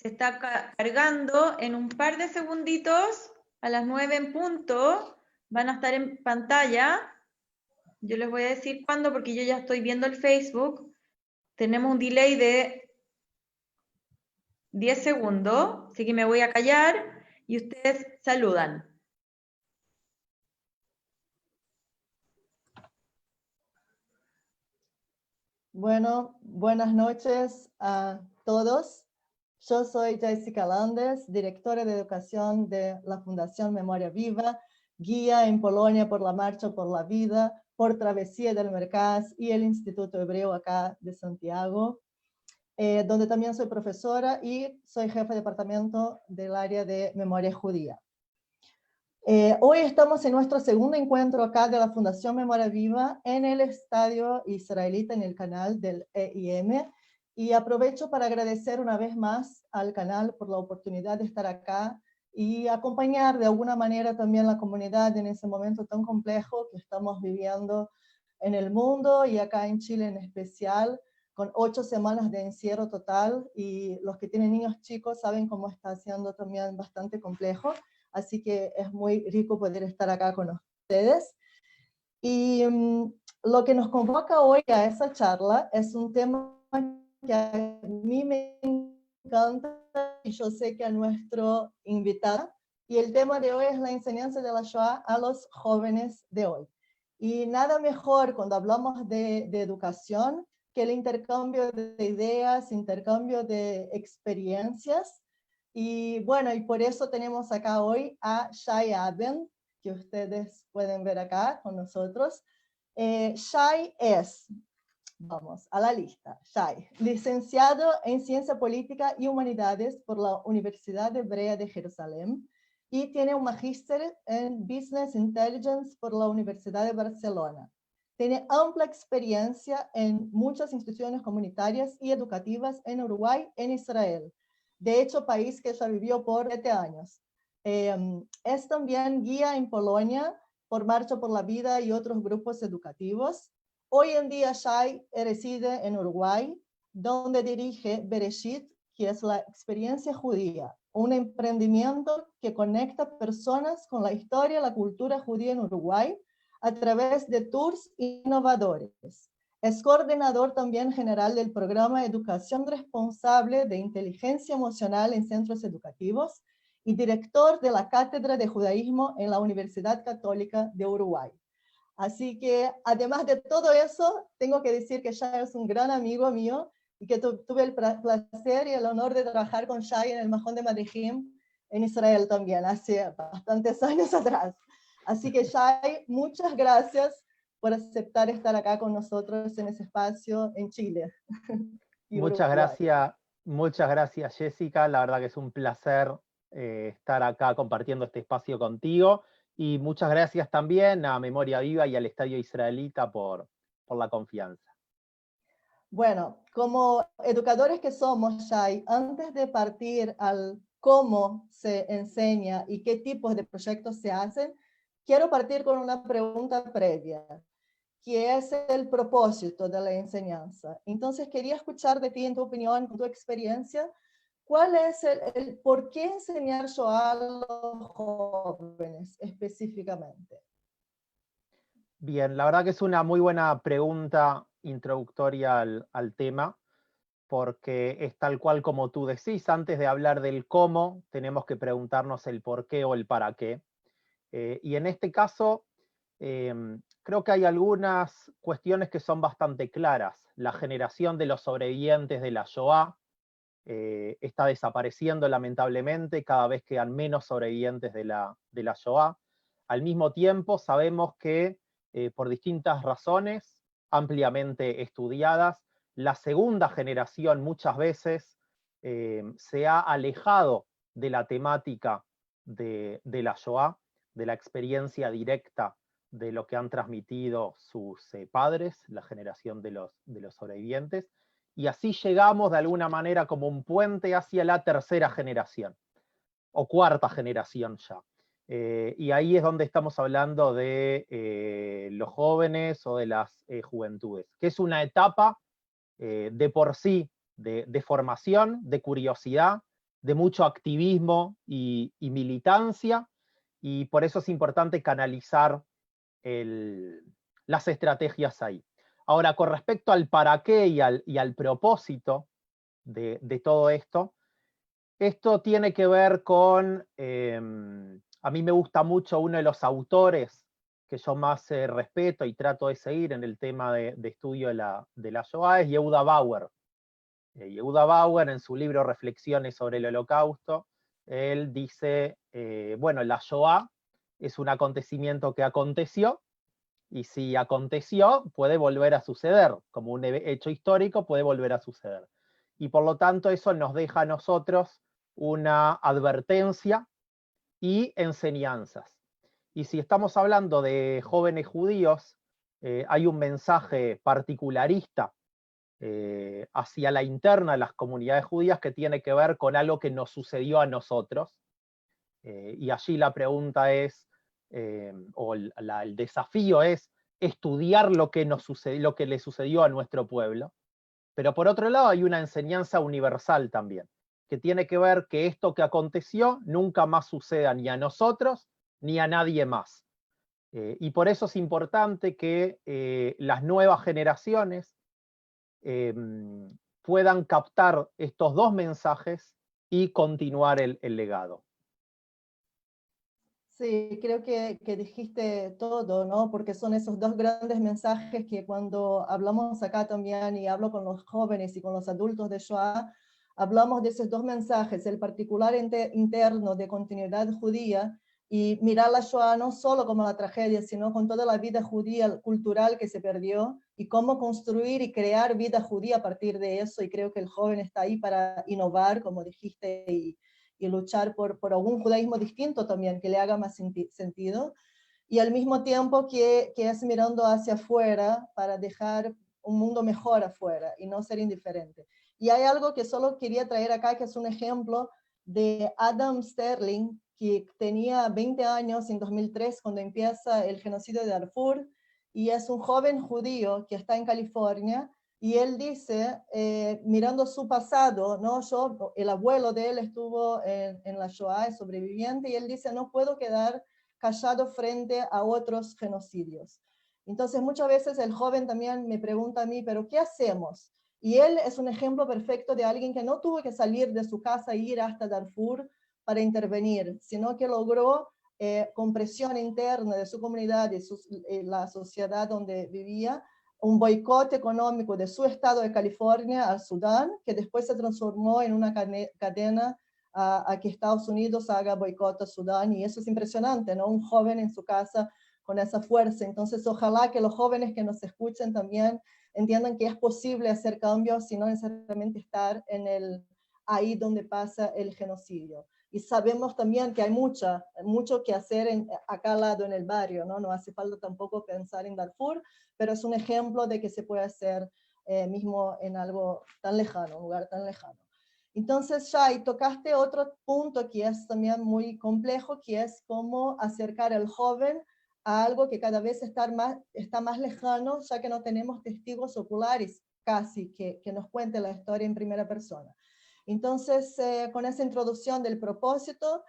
se está cargando. En un par de segunditos, a las 9 en punto, van a estar en pantalla. Yo les voy a decir cuándo, porque yo ya estoy viendo el Facebook. Tenemos un delay de 10 segundos, así que me voy a callar y ustedes saludan. Bueno, buenas noches a todos. Yo soy Jessica Landes, directora de educación de la Fundación Memoria Viva, guía en Polonia por la Marcha por la Vida, por Travesía del Mercaz y el Instituto Hebreo acá de Santiago, donde también soy profesora y soy jefa de departamento del área de memoria judía. Hoy estamos en nuestro segundo encuentro acá de la Fundación Memoria Viva en el Estadio Israelita, en el canal del EIM, y aprovecho para agradecer una vez más al canal por la oportunidad de estar acá y acompañar de alguna manera también la comunidad en ese momento tan complejo que estamos viviendo en el mundo y acá en Chile en especial, con 8 semanas de encierro total, y los que tienen niños chicos saben cómo está siendo también bastante complejo. Así que es muy rico poder estar acá con ustedes. Y lo que nos convoca hoy a esa charla es un tema que a mí me encanta y yo sé que a nuestro invitado. Y el tema de hoy es la enseñanza de la Shoah a los jóvenes de hoy. Y nada mejor cuando hablamos de educación que el intercambio de ideas, intercambio de experiencias. Y bueno, y por eso tenemos acá hoy a Shai Aben, que ustedes pueden ver acá con nosotros. Shai es, vamos a la lista, Shai, licenciado en Ciencia Política y Humanidades por la Universidad Hebrea de Jerusalén y tiene un magíster en Business Intelligence por la Universidad de Barcelona. Tiene amplia experiencia en muchas instituciones comunitarias y educativas en Uruguay y en Israel. De hecho, país que ella vivió por 7 años. Es también guía en Polonia por Marcha por la Vida y otros grupos educativos. Hoy en día Shai reside en Uruguay, donde dirige Bereshit, que es la experiencia judía, un emprendimiento que conecta personas con la historia y la cultura judía en Uruguay a través de tours innovadores. Es coordinador también general del programa Educación Responsable de Inteligencia Emocional en Centros Educativos y director de la Cátedra de Judaísmo en la Universidad Católica de Uruguay. Así que, además de todo eso, tengo que decir que Shai es un gran amigo mío y que tuve el placer y el honor de trabajar con Shai en el Mahón de Madrijim en Israel también, hace bastantes años atrás. Así que Shai, muchas gracias por aceptar estar acá con nosotros en ese espacio en Chile y Uruguay. Muchas gracias Jessica, la verdad que es un placer estar acá compartiendo este espacio contigo, y muchas gracias también a Memoria Viva y al Estadio Israelita por la confianza. Bueno, como educadores que somos, Shai, antes de partir al cómo se enseña y qué tipos de proyectos se hacen, quiero partir con una pregunta previa, que es el propósito de la enseñanza. Entonces, quería escuchar de ti, en tu opinión, en tu experiencia, ¿cuál es el por qué enseñar Shoah a los jóvenes específicamente? Bien, la verdad que es una muy buena pregunta introductoria al tema, porque es tal cual como tú decís, antes de hablar del cómo, tenemos que preguntarnos el por qué o el para qué. Y en este caso, creo que hay algunas cuestiones que son bastante claras. La generación de los sobrevivientes de la Shoah está desapareciendo lamentablemente, cada vez quedan menos sobrevivientes de la Shoah. Al mismo tiempo, sabemos que por distintas razones ampliamente estudiadas, la segunda generación muchas veces se ha alejado de la temática de la Shoah, de la experiencia directa de lo que han transmitido sus padres, la generación de los sobrevivientes, y así llegamos de alguna manera como un puente hacia la tercera generación, o cuarta generación ya. Y ahí es donde estamos hablando de los jóvenes o de las juventudes, que es una etapa de por sí de formación, de curiosidad, de mucho activismo y militancia, y por eso es importante canalizar las estrategias ahí. Ahora, con respecto al para qué y al propósito de todo esto tiene que ver con, a mí me gusta mucho uno de los autores que yo más respeto y trato de seguir en el tema de estudio de la Shoah, es Yehuda Bauer. Yehuda Bauer, en su libro Reflexiones sobre el Holocausto, él dice, bueno, la Shoah es un acontecimiento que aconteció, y si aconteció, puede volver a suceder, como un hecho histórico puede volver a suceder. Y por lo tanto eso nos deja a nosotros una advertencia y enseñanzas. Y si estamos hablando de jóvenes judíos, hay un mensaje particularista hacia la interna de las comunidades judías que tiene que ver con algo que nos sucedió a nosotros. Y allí la pregunta es, o el desafío es estudiar lo que le sucedió a nuestro pueblo. Pero por otro lado hay una enseñanza universal también, que tiene que ver que esto que aconteció nunca más suceda ni a nosotros ni a nadie más. Y por eso es importante que las nuevas generaciones puedan captar estos dos mensajes y continuar el legado. Sí, creo que dijiste todo, ¿no? Porque son esos dos grandes mensajes que cuando hablamos acá también, y hablo con los jóvenes y con los adultos de Shoah, hablamos de esos dos mensajes, el particular interno de continuidad judía y mirar la Shoah no solo como la tragedia, sino con toda la vida judía cultural que se perdió y cómo construir y crear vida judía a partir de eso. Y creo que el joven está ahí para innovar, como dijiste, y luchar por algún judaísmo distinto también, que le haga más sentido, y al mismo tiempo que es mirando hacia afuera para dejar un mundo mejor afuera y no ser indiferente. Y hay algo que solo quería traer acá, que es un ejemplo de Adam Sterling, que tenía 20 años en 2003 cuando empieza el genocidio de Darfur, y es un joven judío que está en California. Y él dice, mirando su pasado, ¿no? El abuelo de él estuvo en la Shoah, es sobreviviente, y él dice, no puedo quedar callado frente a otros genocidios. Entonces muchas veces el joven también me pregunta a mí, ¿pero qué hacemos? Y él es un ejemplo perfecto de alguien que no tuvo que salir de su casa e ir hasta Darfur para intervenir, sino que logró, con presión interna de su comunidad y la sociedad donde vivía, un boicot económico de su estado de California al Sudán, que después se transformó en una cadena a que Estados Unidos haga boicot a Sudán, y eso es impresionante, ¿no? Un joven en su casa con esa fuerza. Entonces, ojalá que los jóvenes que nos escuchen también entiendan que es posible hacer cambios sin no necesariamente estar ahí donde pasa el genocidio. Y sabemos también que hay mucho que hacer acá al lado en el barrio, ¿no? No hace falta tampoco pensar en Darfur, pero es un ejemplo de que se puede hacer mismo en algo tan lejano, un lugar tan lejano. Entonces, Shai, tocaste otro punto que es también muy complejo, que es cómo acercar al joven a algo que cada vez está más lejano, ya que no tenemos testigos oculares casi que nos cuente la historia en primera persona. Entonces, con esa introducción del propósito,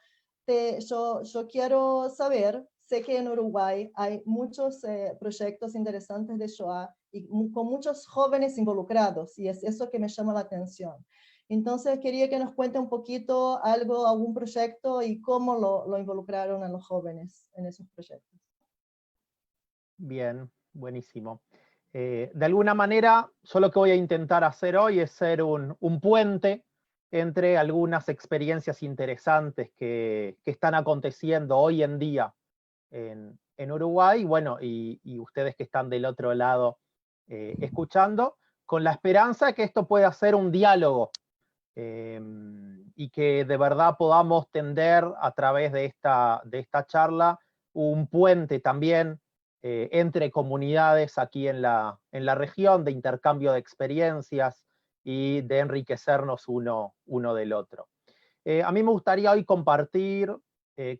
yo quiero saber, sé que en Uruguay hay muchos proyectos interesantes de Shoah y con muchos jóvenes involucrados, y es eso que me llama la atención. Entonces, quería que nos cuente un poquito algún proyecto y cómo lo involucraron a los jóvenes en esos proyectos. Bien, buenísimo. De alguna manera, yo lo que voy a intentar hacer hoy es ser un puente entre algunas experiencias interesantes que están aconteciendo hoy en día en Uruguay, bueno, y ustedes que están del otro lado escuchando, con la esperanza de que esto pueda ser un diálogo y que de verdad podamos tender a través de esta charla un puente también entre comunidades aquí en la región, de intercambio de experiencias y de enriquecernos uno del otro. A mí me gustaría hoy compartir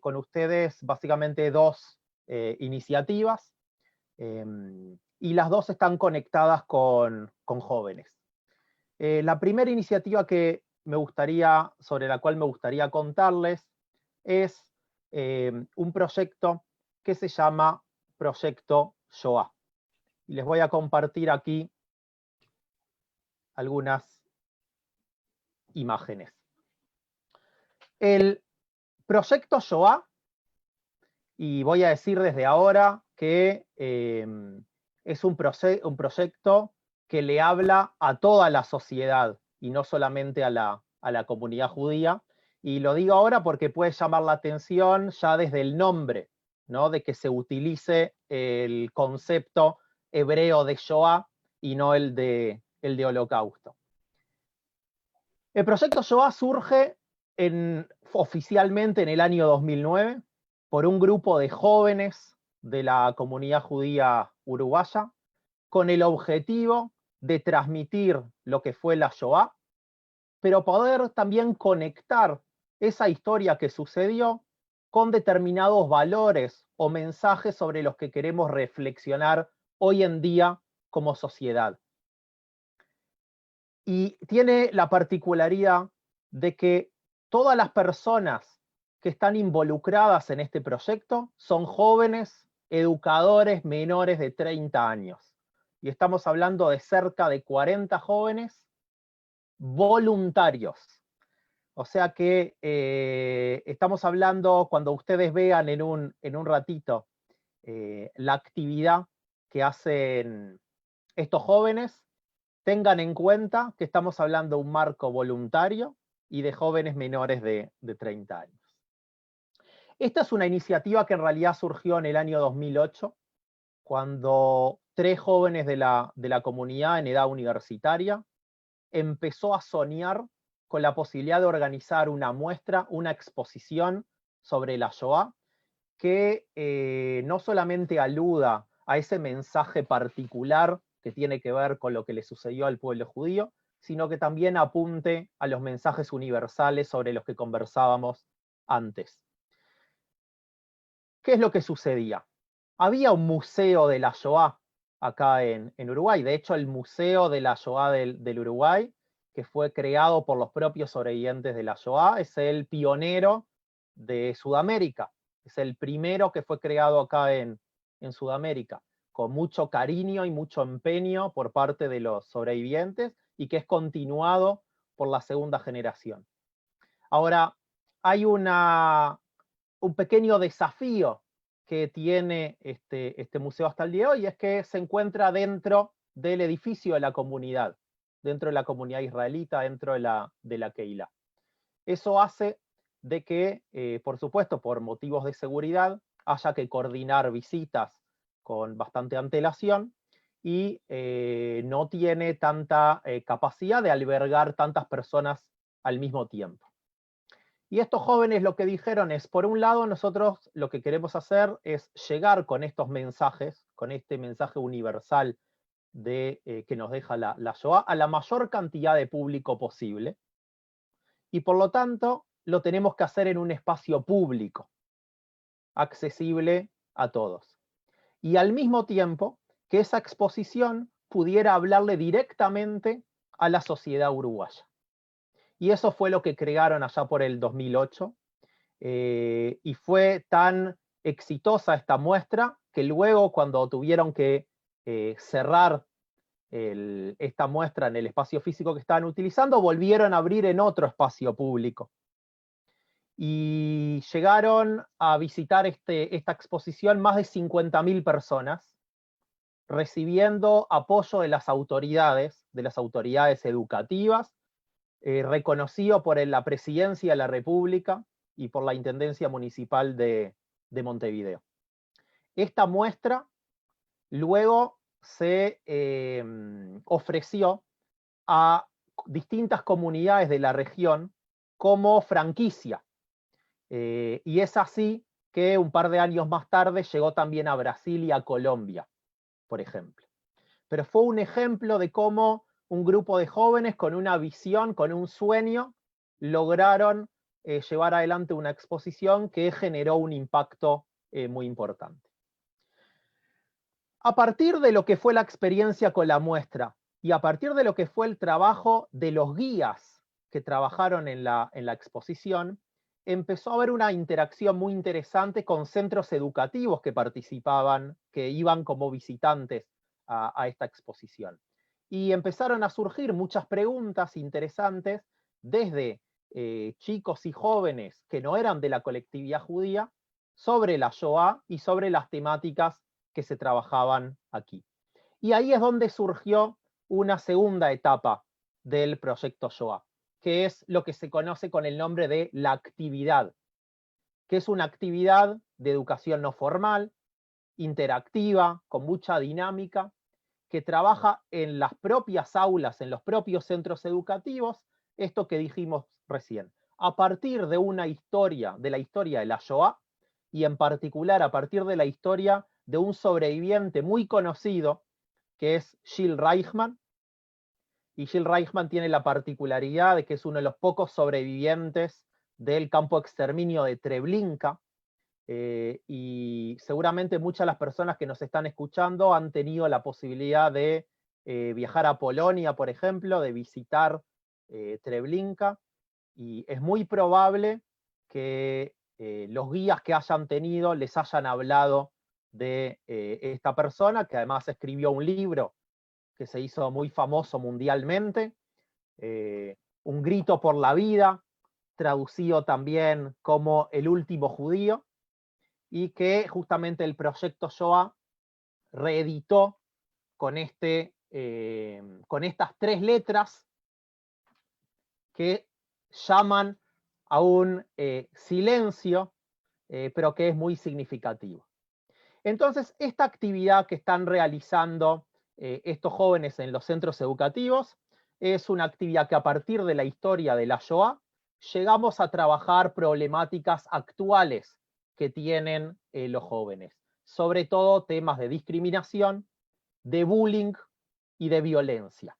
con ustedes básicamente dos iniciativas, y las dos están conectadas con jóvenes. La primera iniciativa que sobre la cual me gustaría contarles es un proyecto que se llama Proyecto Shoah. Y les voy a compartir aquí algunas imágenes. El Proyecto Shoah, y voy a decir desde ahora que es un proyecto que le habla a toda la sociedad y no solamente a la comunidad judía. Y lo digo ahora porque puede llamar la atención ya desde el nombre, ¿no? De que se utilice el concepto hebreo de Shoah y no el de Holocausto. El proyecto Shoah surge oficialmente en el año 2009 por un grupo de jóvenes de la comunidad judía uruguaya con el objetivo de transmitir lo que fue la Shoah, pero poder también conectar esa historia que sucedió con determinados valores o mensajes sobre los que queremos reflexionar hoy en día como sociedad. Y tiene la particularidad de que todas las personas que están involucradas en este proyecto son jóvenes, educadores menores de 30 años. Y estamos hablando de cerca de 40 jóvenes voluntarios. O sea que estamos hablando, cuando ustedes vean en un ratito la actividad que hacen estos jóvenes, tengan en cuenta que estamos hablando de un marco voluntario y de jóvenes menores de 30 años. Esta es una iniciativa que en realidad surgió en el año 2008, cuando 3 jóvenes de la comunidad en edad universitaria empezó a soñar con la posibilidad de organizar una muestra, una exposición sobre la Shoah, que no solamente aluda a ese mensaje particular que tiene que ver con lo que le sucedió al pueblo judío, sino que también apunte a los mensajes universales sobre los que conversábamos antes. ¿Qué es lo que sucedía? Había un museo de la Shoah acá en Uruguay. De hecho, el Museo de la Shoah del Uruguay, que fue creado por los propios sobrevivientes de la Shoah, es el pionero de Sudamérica. Es el primero que fue creado acá en Sudamérica, con mucho cariño y mucho empeño por parte de los sobrevivientes y que es continuado por la segunda generación. Ahora, hay un pequeño desafío que tiene este museo hasta el día de hoy, es que se encuentra dentro del edificio de la comunidad, dentro de la comunidad israelita, dentro de la Keilah. Eso hace de que, por supuesto, por motivos de seguridad, haya que coordinar visitas con bastante antelación y no tiene tanta capacidad de albergar tantas personas al mismo tiempo. Y estos jóvenes lo que dijeron es, por un lado, nosotros lo que queremos hacer es llegar con estos mensajes, con este mensaje universal que nos deja la Shoah, a la mayor cantidad de público posible. Y por lo tanto, lo tenemos que hacer en un espacio público, accesible a todos. Y al mismo tiempo, que esa exposición pudiera hablarle directamente a la sociedad uruguaya. Y eso fue lo que crearon allá por el 2008. Y fue tan exitosa esta muestra que luego, cuando tuvieron que cerrar esta muestra en el espacio físico que estaban utilizando, volvieron a abrir en otro espacio público. Y llegaron a visitar esta exposición más de 50.000 personas, recibiendo apoyo de las autoridades educativas, reconocido por la Presidencia de la República y por la Intendencia Municipal de Montevideo. Esta muestra luego se ofreció a distintas comunidades de la región como franquicia. Y es así que un par de años más tarde llegó también a Brasil y a Colombia, por ejemplo. Pero fue un ejemplo de cómo un grupo de jóvenes con una visión, con un sueño, lograron llevar adelante una exposición que generó un impacto muy importante. A partir de lo que fue la experiencia con la muestra y a partir de lo que fue el trabajo de los guías que trabajaron en la exposición, empezó a haber una interacción muy interesante con centros educativos que participaban, que iban como visitantes a esta exposición. Y empezaron a surgir muchas preguntas interesantes desde chicos y jóvenes que no eran de la colectividad judía sobre la Shoah y sobre las temáticas que se trabajaban aquí. Y ahí es donde surgió una segunda etapa del proyecto Shoah, que es lo que se conoce con el nombre de la actividad, que es una actividad de educación no formal, interactiva, con mucha dinámica, que trabaja en las propias aulas, en los propios centros educativos, esto que dijimos recién, a partir de una historia, de la historia de la Shoah, y en particular a partir de la historia de un sobreviviente muy conocido, que es Gil Reichman. Y Gil Reichman tiene la particularidad de que es uno de los pocos sobrevivientes del campo de exterminio de Treblinka, y seguramente muchas de las personas que nos están escuchando han tenido la posibilidad de viajar a Polonia, por ejemplo, de visitar Treblinka, y es muy probable que los guías que hayan tenido les hayan hablado de esta persona, que además escribió un libro que se hizo muy famoso mundialmente, Un grito por la vida, traducido también como El último judío, y que justamente el proyecto Shoah reeditó con estas 3 letras que llaman a un silencio, pero que es muy significativo. Entonces, esta actividad que están realizando estos jóvenes en los centros educativos es una actividad que a partir de la historia de la Shoah llegamos a trabajar problemáticas actuales que tienen los jóvenes, sobre todo temas de discriminación, de bullying y de violencia.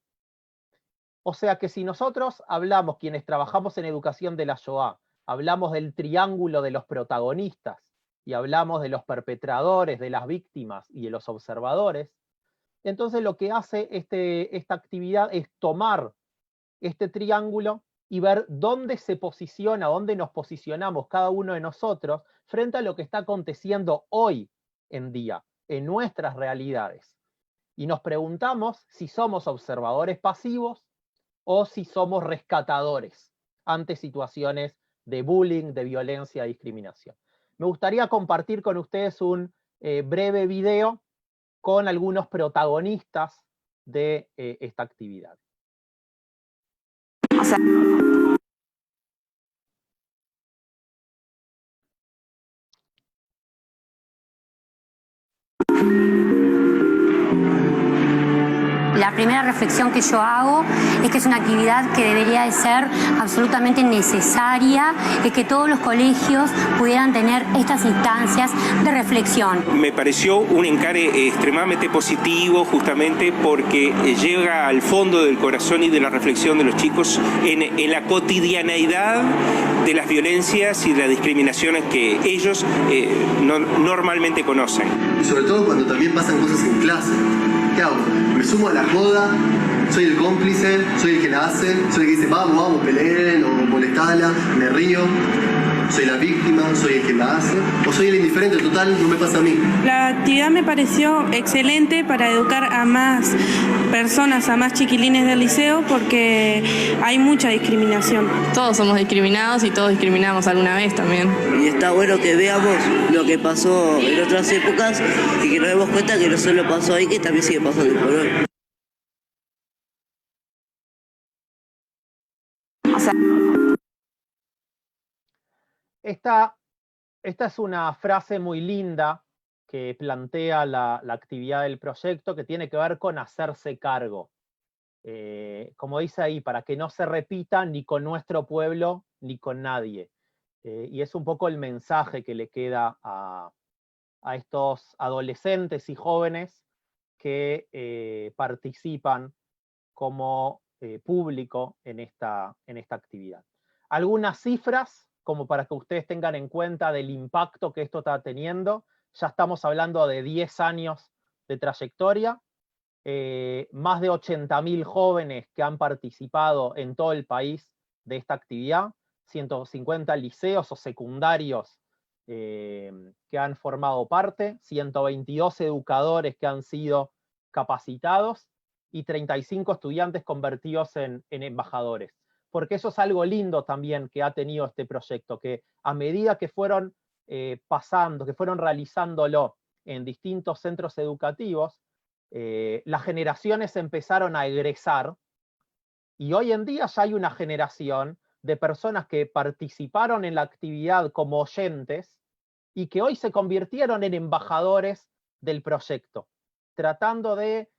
O sea que si nosotros hablamos, quienes trabajamos en educación de la Shoah, hablamos del triángulo de los protagonistas y hablamos de los perpetradores, de las víctimas y de los observadores, entonces lo que hace esta actividad es tomar este triángulo y ver dónde se posiciona, dónde nos posicionamos cada uno de nosotros frente a lo que está aconteciendo hoy en día, en nuestras realidades. Y nos preguntamos si somos observadores pasivos o si somos rescatadores ante situaciones de bullying, de violencia, de discriminación. Me gustaría compartir con ustedes un breve video con algunos protagonistas de esta actividad. La primera reflexión que yo hago es que es una actividad que debería de ser absolutamente necesaria, y que todos los colegios pudieran tener estas instancias de reflexión. Me pareció un encare extremadamente positivo, justamente porque llega al fondo del corazón y de la reflexión de los chicos en la cotidianeidad de las violencias y de las discriminaciones que ellos normalmente conocen. Y sobre todo cuando también pasan cosas en clase. ¿Qué hago? Me sumo a la joda, soy el cómplice, soy el que la hace, soy el que dice vamos, peleen o molestala, me río, soy la víctima, soy el que la hace, o soy el indiferente, total, no me pasa a mí. La actividad me pareció excelente para educar a más personas, a más chiquilines del liceo, porque hay mucha discriminación. Todos somos discriminados y todos discriminamos alguna vez también. Y está bueno que veamos lo que pasó en otras épocas y que nos demos cuenta que no solo pasó ahí, que también sigue pasando por hoy. Esta es una frase muy linda que plantea la actividad del proyecto, que tiene que ver con hacerse cargo. Como dice ahí, para que no se repita ni con nuestro pueblo ni con nadie. Y es un poco el mensaje que le queda a estos adolescentes y jóvenes que participan como público en esta actividad. Algunas cifras, como para que ustedes tengan en cuenta del impacto que esto está teniendo. Ya estamos hablando de 10 años de trayectoria, más de 80.000 jóvenes que han participado en todo el país de esta actividad, 150 liceos o secundarios que han formado parte, 122 educadores que han sido capacitados y 35 estudiantes convertidos en embajadores. Porque eso es algo lindo también que ha tenido este proyecto, que a medida que fueron pasando, que fueron realizándolo en distintos centros educativos, las generaciones empezaron a egresar, y hoy en día ya hay una generación de personas que participaron en la actividad como oyentes y que hoy se convirtieron en embajadores del proyecto, tratando de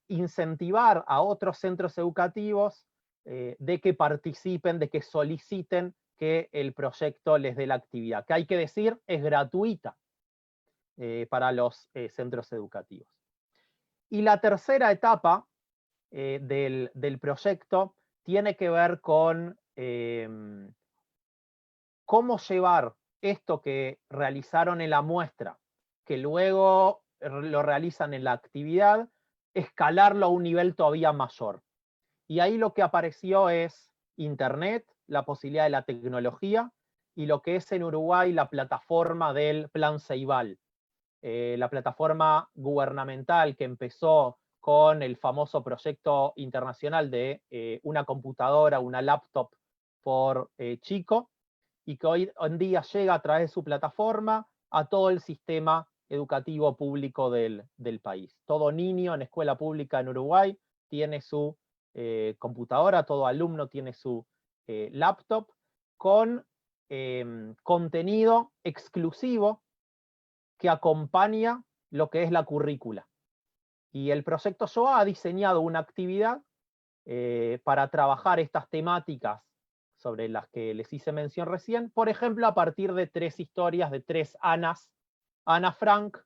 incentivar a otros centros educativos de que participen, de que soliciten que el proyecto les dé la actividad, que hay que decir es gratuita para los centros educativos. Y la tercera etapa del proyecto tiene que ver con cómo llevar esto que realizaron en la muestra, que luego lo realizan en la actividad, escalarlo a un nivel todavía mayor. Y ahí lo que apareció es Internet, la posibilidad de la tecnología, y lo que es en Uruguay la plataforma del Plan Ceibal, la plataforma gubernamental que empezó con el famoso proyecto internacional de una computadora, una laptop por chico, y que hoy en día llega a través de su plataforma a todo el sistema educativo público del país. Todo niño en escuela pública en Uruguay tiene su computadora, todo alumno tiene su laptop con contenido exclusivo que acompaña lo que es la currícula. Y el proyecto SHOA ha diseñado una actividad para trabajar estas temáticas sobre las que les hice mención recién, por ejemplo, a partir de 3 historias de 3 Anas: Ana Frank,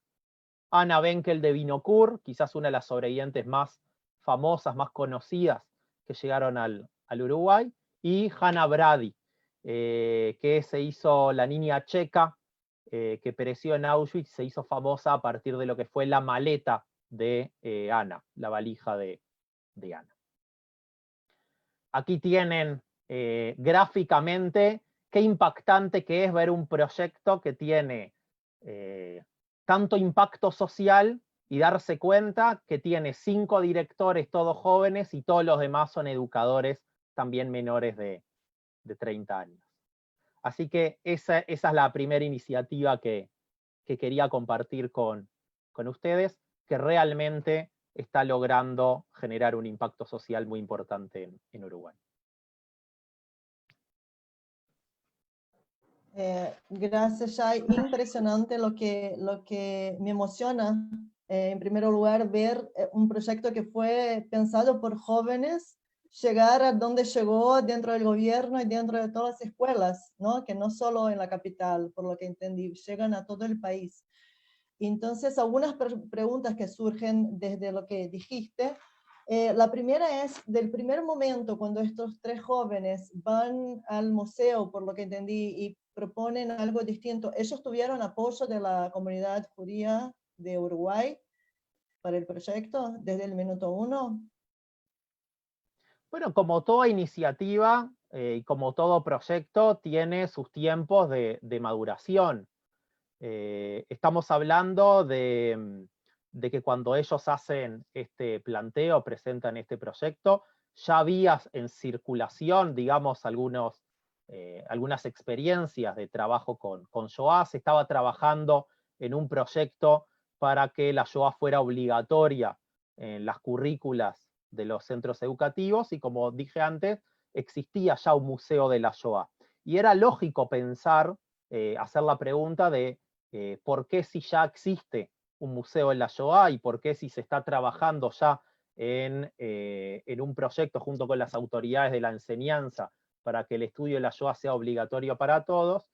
Ana Benkel de Vinokur, quizás una de las sobrevivientes más famosas, más conocidas que llegaron al Uruguay, y Hannah Brady, que se hizo la niña checa que pereció en Auschwitz, se hizo famosa a partir de lo que fue la maleta de Ana, la valija de Ana. Aquí tienen gráficamente qué impactante que es ver un proyecto que tiene tanto impacto social y darse cuenta que tiene 5 directores todos jóvenes y todos los demás son educadores también menores de 30 años. Así que esa es la primera iniciativa que quería compartir con ustedes, que realmente está logrando generar un impacto social muy importante en Uruguay. Gracias, Shai. Impresionante lo que me emociona. En primer lugar, ver un proyecto que fue pensado por jóvenes llegar a donde llegó dentro del gobierno y dentro de todas las escuelas, ¿no? Que no solo en la capital, por lo que entendí, llegan a todo el país. Entonces, algunas preguntas que surgen desde lo que dijiste. La primera es, del primer momento, cuando estos 3 jóvenes van al museo, por lo que entendí, y proponen algo distinto, ¿ellos tuvieron apoyo de la comunidad judía de Uruguay para el proyecto desde el minuto 1? Bueno, como toda iniciativa y como todo proyecto, tiene sus tiempos de maduración. Estamos hablando de que cuando ellos hacen este planteo, presentan este proyecto, ya había en circulación, digamos, algunas experiencias de trabajo con Shoah. Se estaba trabajando en un proyecto para que la Shoah fuera obligatoria en las currículas de los centros educativos, y como dije antes, existía ya un museo de la Shoah. Y era lógico pensar, hacer la pregunta de por qué, si ya existe un museo en la Shoah, y por qué, si se está trabajando ya en un proyecto junto con las autoridades de la enseñanza para que el estudio de la Shoah sea obligatorio para todos,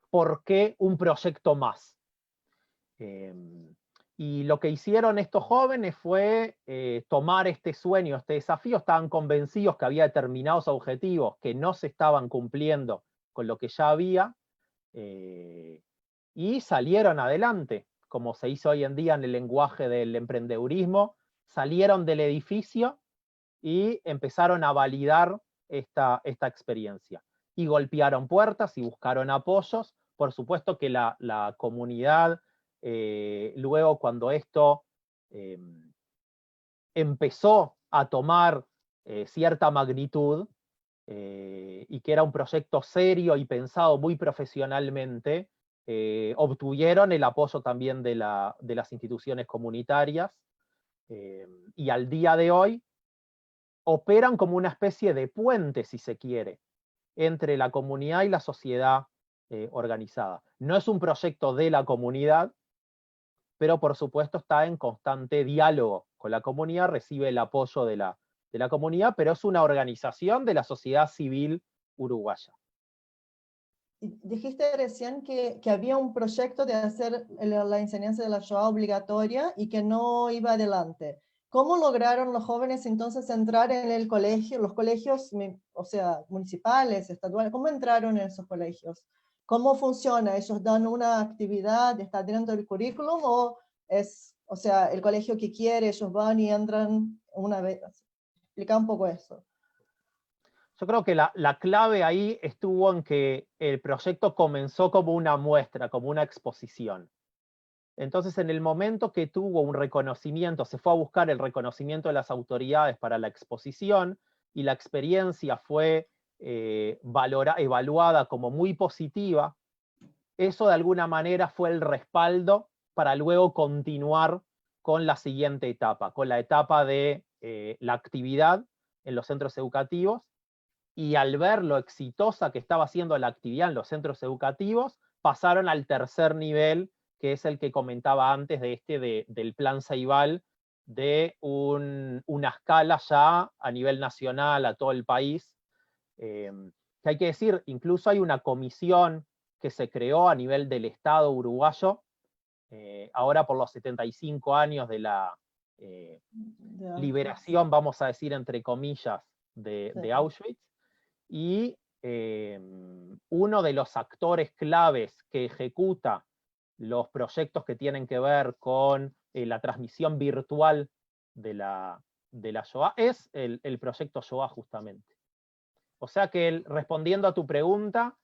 ¿por qué un proyecto más? Y lo que hicieron estos jóvenes fue tomar este sueño, este desafío. Estaban convencidos que había determinados objetivos que no se estaban cumpliendo con lo que ya había, y salieron adelante, como se hizo hoy en día en el lenguaje del emprendedurismo. Salieron del edificio y empezaron a validar esta experiencia. Y golpearon puertas y buscaron apoyos. Por supuesto que la comunidad, luego cuando esto empezó a tomar cierta magnitud, y que era un proyecto serio y pensado muy profesionalmente, obtuvieron el apoyo también de las instituciones comunitarias, y al día de hoy operan como una especie de puente, si se quiere, entre la comunidad y la sociedad organizada. No es un proyecto de la comunidad, pero por supuesto está en constante diálogo con la comunidad, recibe el apoyo de la comunidad, pero es una organización de la sociedad civil uruguaya. Dijiste recién que había un proyecto de hacer la enseñanza de la Shoah obligatoria y que no iba adelante. ¿Cómo lograron los jóvenes entonces entrar en el colegio, los colegios, o sea, municipales, estatales? ¿Cómo entraron en esos colegios? ¿Cómo funciona? ¿Ellos dan una actividad, está dentro del currículum, o es, o sea, el colegio que quiere, ellos van y entran una vez? Explica un poco eso. Yo creo que la clave ahí estuvo en que el proyecto comenzó como una muestra, como una exposición. Entonces, en el momento que tuvo un reconocimiento, se fue a buscar el reconocimiento de las autoridades para la exposición, y la experiencia fue evaluada como muy positiva, eso de alguna manera fue el respaldo para luego continuar con la siguiente etapa, con la etapa de la actividad en los centros educativos, y al ver lo exitosa que estaba siendo la actividad en los centros educativos, pasaron al tercer nivel, que es el que comentaba antes del plan Ceibal, de una escala ya a nivel nacional, a todo el país. Que hay que decir, incluso hay una comisión que se creó a nivel del Estado uruguayo, ahora por los 75 años de la liberación, vamos a decir entre comillas, de Auschwitz, y uno de los actores claves que ejecuta los proyectos que tienen que ver con la transmisión virtual de la Shoah es el proyecto Shoah, justamente. O sea que, respondiendo a tu pregunta,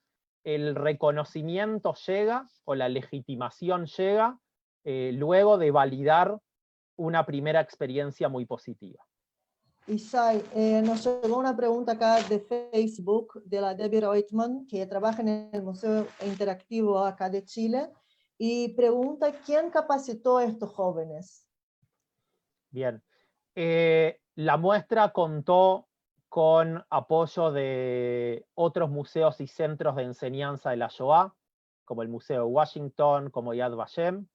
el reconocimiento llega, o la legitimación llega, luego de validar una primera experiencia muy positiva. Isai, nos llegó una pregunta acá de Facebook de la Debbie Reutemann, que trabaja en el Museo Interactivo acá de Chile, y pregunta: ¿quién capacitó a estos jóvenes? Bien. La muestra contó con apoyo de otros museos y centros de enseñanza de la Shoah, como el Museo de Washington, como Yad Vashem,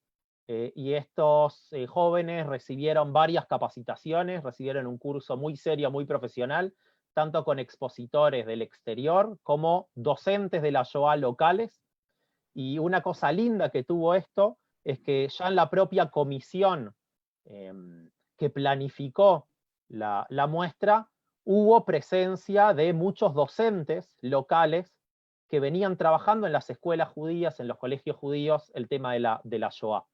y estos jóvenes recibieron varias capacitaciones, recibieron un curso muy serio, muy profesional, tanto con expositores del exterior como docentes de la Shoah locales. Y una cosa linda que tuvo esto es que ya en la propia comisión que planificó la muestra, hubo presencia de muchos docentes locales que venían trabajando en las escuelas judías, en los colegios judíos, el tema de la Shoah.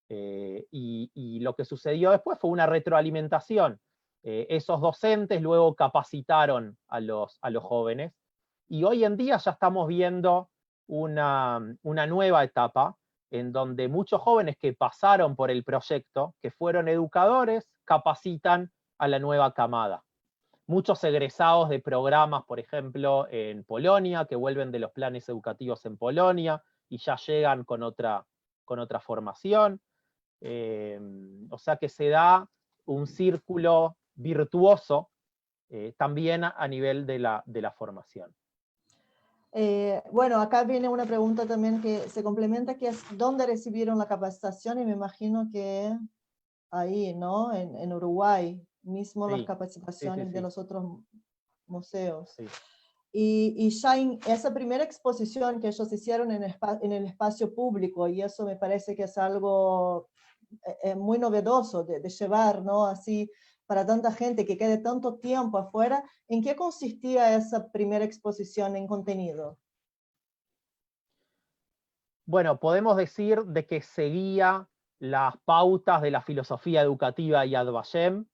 Y lo que sucedió después fue una retroalimentación. Esos docentes luego capacitaron a los jóvenes, y hoy en día ya estamos viendo una nueva etapa, en donde muchos jóvenes que pasaron por el proyecto, que fueron educadores, capacitan a la nueva camada. Muchos egresados de programas, por ejemplo, en Polonia, que vuelven de los planes educativos en Polonia, y ya llegan con otra formación. O sea que se da un círculo virtuoso también a nivel de la formación. Bueno, acá viene una pregunta también que se complementa, que es: ¿dónde recibieron la capacitación? Y me imagino que ahí, ¿no? En Uruguay, mismo las capacitaciones de los otros museos. Sí. Y ya en esa primera exposición que ellos hicieron en el espacio público, y eso me parece que es algo muy novedoso de llevar, ¿no? Así, para tanta gente que quede tanto tiempo afuera. ¿En qué consistía esa primera exposición en contenido? Bueno, podemos decir de que seguía las pautas de la filosofía educativa Yad Vashem,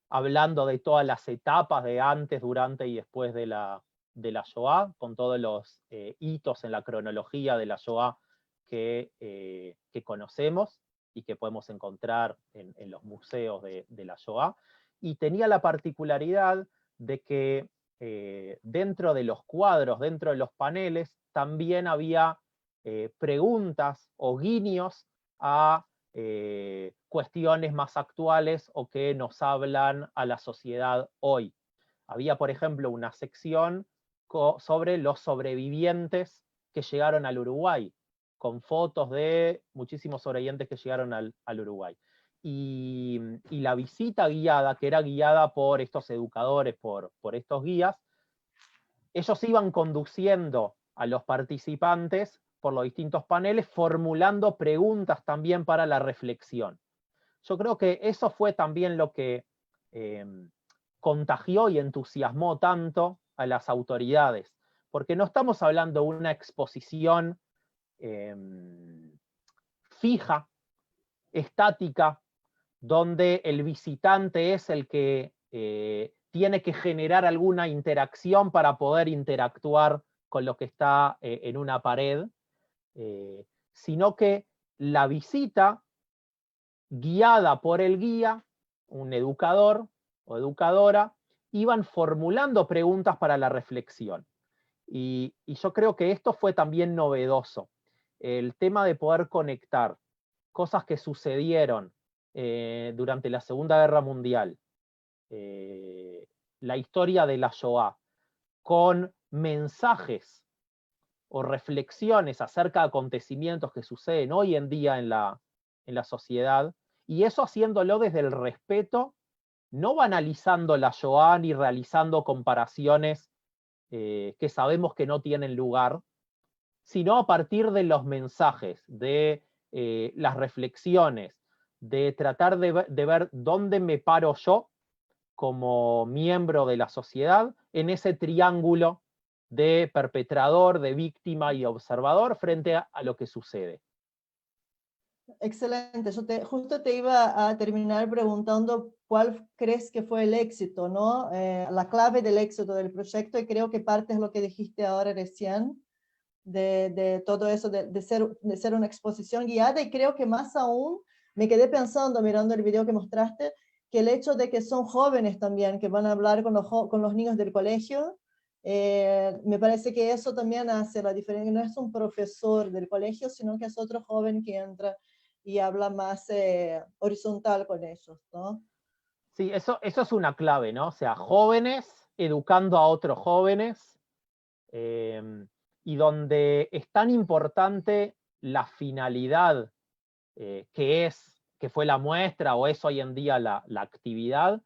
hablando de todas las etapas de antes, durante y después de la Shoah, con todos los hitos en la cronología de la Shoah que conocemos y que podemos encontrar en los museos de la Shoah. Y tenía la particularidad de que dentro de los cuadros, dentro de los paneles, también había preguntas o guiños a cuestiones más actuales o que nos hablan a la sociedad hoy. Había, por ejemplo, una sección sobre los sobrevivientes que llegaron al Uruguay, con fotos de muchísimos sobrevivientes que llegaron al Uruguay. Y la visita guiada, que era guiada por estos educadores, por estos guías, ellos iban conduciendo a los participantes por los distintos paneles, formulando preguntas también para la reflexión. Yo creo que eso fue también lo que contagió y entusiasmó tanto a las autoridades, porque no estamos hablando de una exposición fija, estática, donde el visitante es el que tiene que generar alguna interacción para poder interactuar con lo que está en una pared, sino que la visita, guiada por el guía, un educador o educadora, iban formulando preguntas para la reflexión. Y yo creo que esto fue también novedoso, el tema de poder conectar cosas que sucedieron durante la Segunda Guerra Mundial, la historia de la Shoah, con mensajes o reflexiones acerca de acontecimientos que suceden hoy en día en la sociedad, y eso haciéndolo desde el respeto, no banalizando la Shoah ni realizando comparaciones que sabemos que no tienen lugar, sino a partir de los mensajes, de las reflexiones, de tratar de ver dónde me paro yo como miembro de la sociedad en ese triángulo de perpetrador, de víctima y observador frente a lo que sucede. Excelente, yo justo te iba a terminar preguntando cuál crees que fue el éxito, ¿no? La clave del éxito del proyecto, y creo que parte es lo que dijiste ahora recién, de todo eso, de ser una exposición guiada, y creo que más aún me quedé pensando, mirando el video que mostraste, que el hecho de que son jóvenes también, que van a hablar con los niños del colegio, me parece que eso también hace la diferencia. No es un profesor del colegio, sino que es otro joven que entra y habla más horizontal con ellos, ¿no? Sí, eso es una clave, ¿no? O sea, jóvenes educando a otros jóvenes, y donde es tan importante la finalidad que fue la muestra, o es hoy en día la actividad,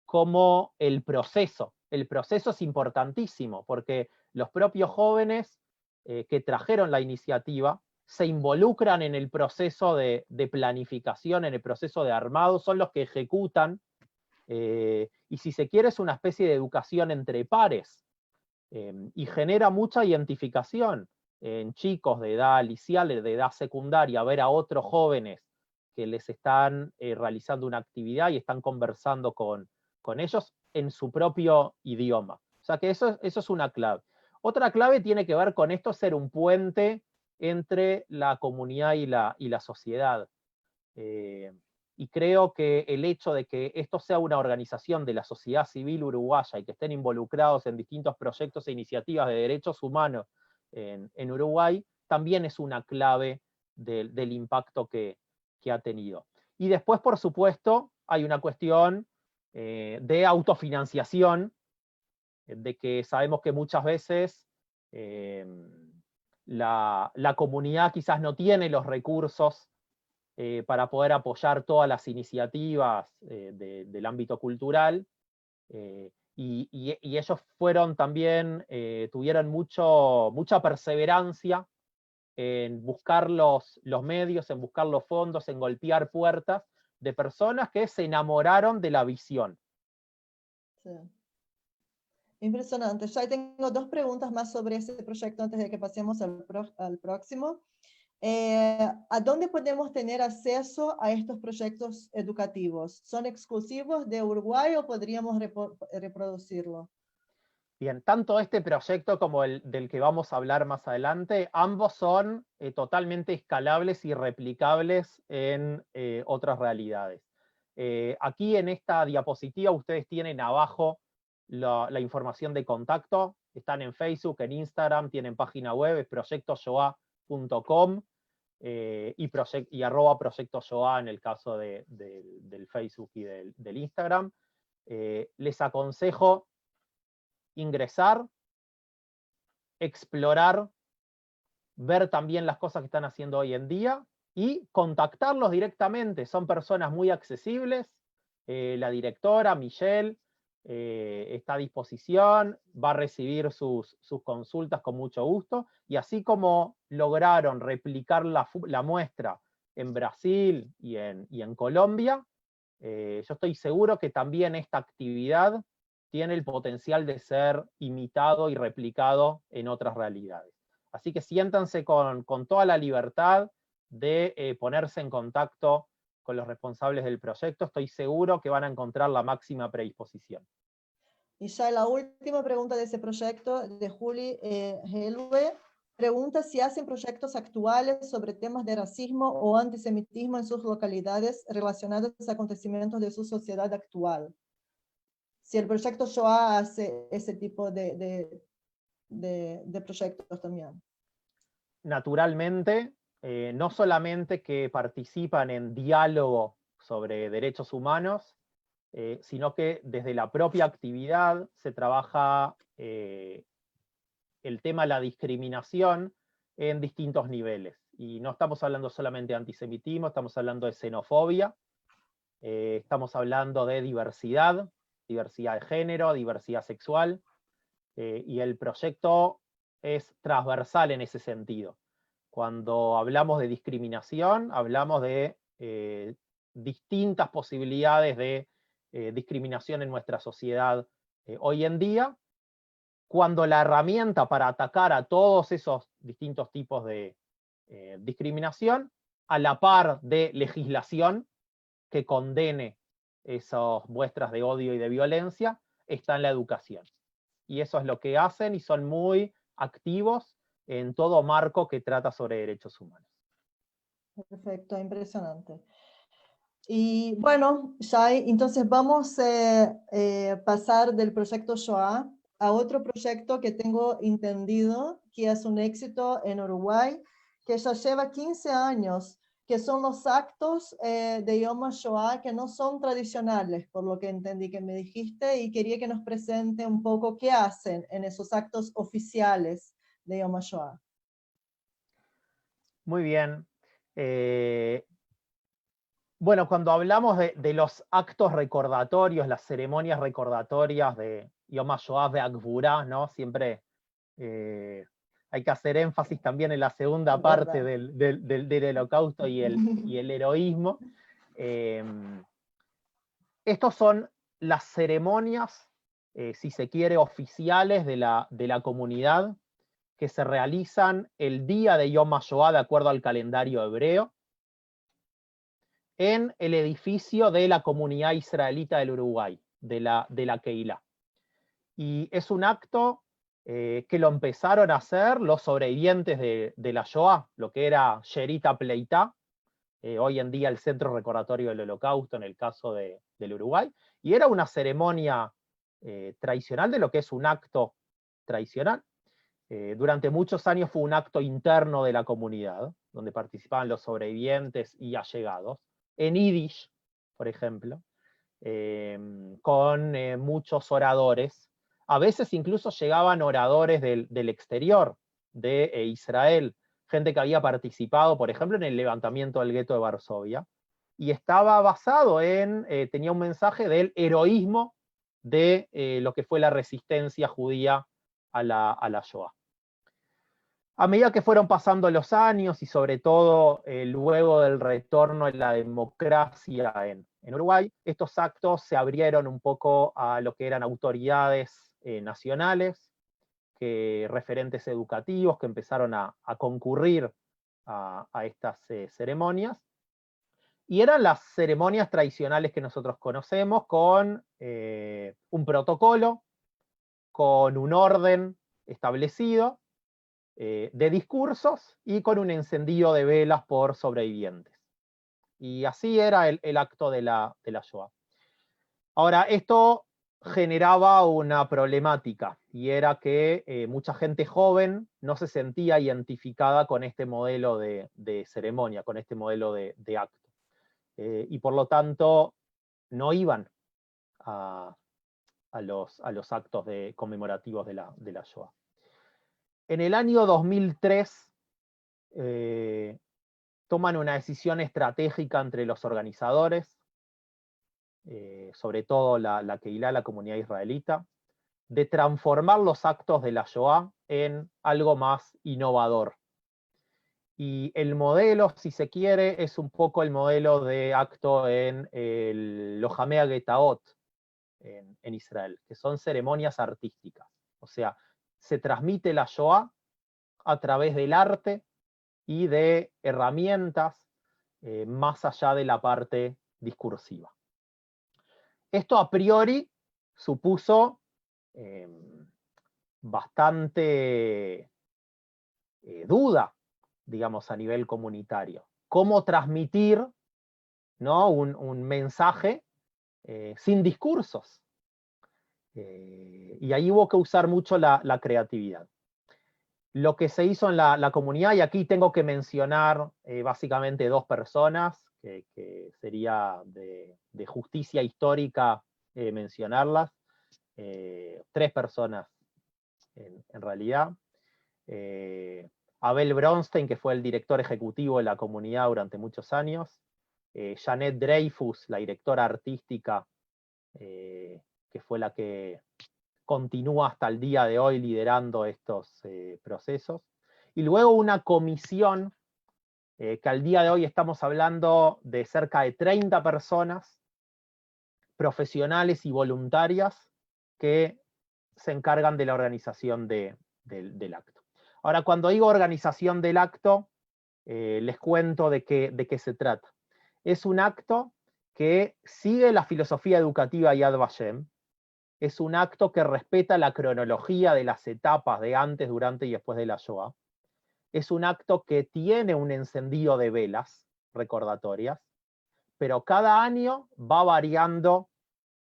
como el proceso. El proceso es importantísimo, porque los propios jóvenes que trajeron la iniciativa se involucran en el proceso de planificación, en el proceso de armado, son los que ejecutan, y si se quiere es una especie de educación entre pares, y genera mucha identificación en chicos de edad liceal, de edad secundaria, ver a otros jóvenes que les están realizando una actividad y están conversando con ellos en su propio idioma. O sea que eso es una clave. Otra clave tiene que ver con esto, ser un puente entre la comunidad y la sociedad. Y creo que el hecho de que esto sea una organización de la sociedad civil uruguaya y que estén involucrados en distintos proyectos e iniciativas de derechos humanos en Uruguay, también es una clave del impacto que ha tenido. Y después, por supuesto, hay una cuestión de autofinanciación, de que sabemos que muchas veces la comunidad quizás no tiene los recursos para poder apoyar todas las iniciativas del ámbito cultural, y ellos fueron también, tuvieron mucha perseverancia en buscar los medios, en buscar los fondos, en golpear puertas de personas que se enamoraron de la visión. Sí. Impresionante. Ya tengo dos preguntas más sobre ese proyecto antes de que pasemos al próximo. ¿A dónde podemos tener acceso a estos proyectos educativos? ¿Son exclusivos de Uruguay o podríamos reproducirlo? Bien, tanto este proyecto como el del que vamos a hablar más adelante, ambos son totalmente escalables y replicables en otras realidades. Aquí en esta diapositiva ustedes tienen abajo la información de contacto, están en Facebook, en Instagram, tienen página web, es proyectoyoa.com y @proyectoyoa en el caso del Facebook y del Instagram. Les aconsejo ingresar, explorar, ver también las cosas que están haciendo hoy en día y contactarlos directamente. Son personas muy accesibles. La directora, Michelle, está a disposición, va a recibir sus consultas con mucho gusto, y así como lograron replicar la muestra en Brasil y en Colombia, yo estoy seguro que también esta actividad tiene el potencial de ser imitado y replicado en otras realidades. Así que siéntanse con toda la libertad de ponerse en contacto con los responsables del proyecto. Estoy seguro que van a encontrar la máxima predisposición. Y ya la última pregunta de ese proyecto, de Juli Helwe, pregunta si hacen proyectos actuales sobre temas de racismo o antisemitismo en sus localidades relacionados a acontecimientos de su sociedad actual. Si el proyecto Shoah hace ese tipo de proyectos también. Naturalmente, no solamente que participan en diálogo sobre derechos humanos, sino que desde la propia actividad se trabaja el tema de la discriminación en distintos niveles. Y no estamos hablando solamente de antisemitismo, estamos hablando de xenofobia, estamos hablando de diversidad de género, diversidad sexual, y el proyecto es transversal en ese sentido. Cuando hablamos de discriminación, hablamos de distintas posibilidades de discriminación en nuestra sociedad hoy en día, cuando la herramienta para atacar a todos esos distintos tipos de discriminación, a la par de legislación que condene esas muestras de odio y de violencia, está en la educación. Y eso es lo que hacen, y son muy activos en todo marco que trata sobre derechos humanos. Perfecto, impresionante. Y bueno, Shai, entonces vamos a pasar del proyecto Shoah a otro proyecto que tengo entendido que es un éxito en Uruguay, que ya lleva 15 años, que son los actos de Yom HaShoah que no son tradicionales, por lo que entendí que me dijiste, y quería que nos presente un poco qué hacen en esos actos oficiales de Yom HaShoah. Muy bien. Bueno, cuando hablamos de los actos recordatorios, las ceremonias recordatorias de Yom HaShoah Be'Gvurah, ¿no? Siempre hay que hacer énfasis también en la segunda parte del holocausto y el heroísmo. Estos son las ceremonias, si se quiere, oficiales de la comunidad, que se realizan el día de Yom HaShoah de acuerdo al calendario hebreo, en el edificio de la comunidad israelita del Uruguay, de la Keilah. Y es un acto que lo empezaron a hacer los sobrevivientes de la Shoah, lo que era Sherita Pleitá, hoy en día el Centro Recordatorio del Holocausto en el caso del Uruguay, y era una ceremonia tradicional de lo que es un acto tradicional. Durante muchos años fue un acto interno de la comunidad, donde participaban los sobrevivientes y allegados, en Yiddish, por ejemplo, con muchos oradores. A veces incluso llegaban oradores del exterior, de Israel, gente que había participado, por ejemplo, en el levantamiento del gueto de Varsovia, y estaba basado tenía un mensaje del heroísmo de lo que fue la resistencia judía a la Shoah. A medida que fueron pasando los años, y sobre todo luego del retorno de la democracia en Uruguay, estos actos se abrieron un poco a lo que eran autoridades nacionales, referentes educativos que empezaron a concurrir a estas ceremonias. Y eran las ceremonias tradicionales que nosotros conocemos, con un protocolo, con un orden establecido de discursos y con un encendido de velas por sobrevivientes. Y así era el acto de la Shoah. Ahora, esto generaba una problemática, y era que mucha gente joven no se sentía identificada con este modelo de ceremonia, con este modelo de acto. Y por lo tanto no iban a los actos conmemorativos de la Shoah. En el año 2003 toman una decisión estratégica entre los organizadores, sobre todo la Kehilá, la comunidad israelita, de transformar los actos de la Shoah en algo más innovador. Y el modelo, si se quiere, es un poco el modelo de acto en el Lojamei Getaot en Israel, que son ceremonias artísticas. O sea, se transmite la Shoah a través del arte y de herramientas más allá de la parte discursiva. Esto a priori supuso bastante duda, digamos, a nivel comunitario. ¿Cómo transmitir, ¿no?, un mensaje sin discursos? Y ahí hubo que usar mucho la creatividad. Lo que se hizo en la comunidad, y aquí tengo que mencionar básicamente dos personas, que sería de justicia histórica mencionarlas, tres personas en realidad. Abel Bronstein, que fue el director ejecutivo de la comunidad durante muchos años, Janet Dreyfus, la directora artística, que fue la que continúa hasta el día de hoy liderando estos procesos, y luego una comisión que al día de hoy estamos hablando de cerca de 30 personas, profesionales y voluntarias, que se encargan de la organización del acto. Ahora, cuando digo organización del acto, les cuento de qué se trata. Es un acto que sigue la filosofía educativa Yad Vashem. Es un acto que respeta la cronología de las etapas de antes, durante y después de la Shoah. Es un acto que tiene un encendido de velas recordatorias, pero cada año va variando